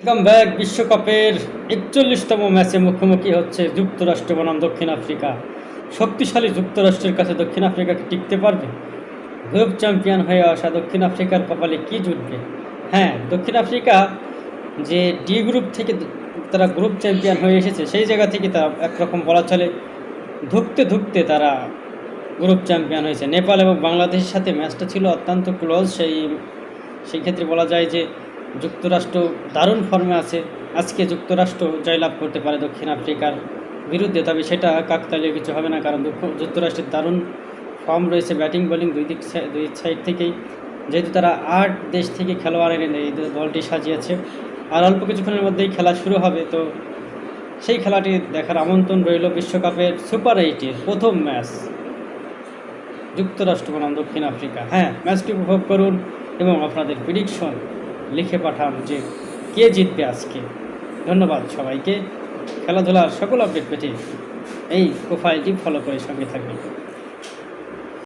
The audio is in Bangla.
Welcome back. বিশ্বকাপের ৪১তম ম্যাচে মুখোমুখি হচ্ছে যুক্তরাষ্ট্র বনাম দক্ষিণ আফ্রিকা। শক্তিশালী যুক্তরাষ্ট্রের কাছে দক্ষিণ আফ্রিকাকে টিকতে পারবে? গ্রুপ চ্যাম্পিয়ন হয়ে আসা দক্ষিণ আফ্রিকার কপালে কি জুটবে? হ্যাঁ, দক্ষিণ আফ্রিকা যে ডি গ্রুপ থেকে তারা গ্রুপ চ্যাম্পিয়ন হয়ে এসেছে, সেই জায়গা থেকে তারা একরকম বলা চলে ধুঁকতে ধুঁকতে তারা গ্রুপ চ্যাম্পিয়ন হয়েছে। নেপাল এবং বাংলাদেশের সাথে ম্যাচটা ছিল অত্যন্ত ক্লোজ। সেই ক্ষেত্রে বলা যায় যে যুক্তরাষ্ট্র দারুণ ফর্মে আছে। আজকে যুক্তরাষ্ট্র জয়লাভ করতে পারে দক্ষিণ আফ্রিকার বিরুদ্ধে, তবে সেটা কাকতালীয় কিছু হবে না, কারণ যুক্তরাষ্ট্রের দারুণ ফর্ম রয়েছে ব্যাটিং বোলিং দুই সাইড থেকেই। যেহেতু তারা 8 দেশ থেকে খেলোয়াড় এনে এই দলটি সাজিয়েছে, আর অল্প কিছুক্ষণের মধ্যেই খেলা শুরু হবে। তো সেই খেলাটি দেখার আমন্ত্রণ রইল। বিশ্বকাপের সুপার 8-এর প্রথম ম্যাচ যুক্তরাষ্ট্র বনাম দক্ষিণ আফ্রিকা। হ্যাঁ, ম্যাচটি উপভোগ করুন এবং আপনাদের প্রেডিকশন লিখে পাঠান যে কে জিতবে আজকে। ধন্যবাদ সবাইকে। খেলাধুলার সকল আপডেট পেতে এই প্রোফাইলটি ফলো করে সঙ্গে থাকবেন।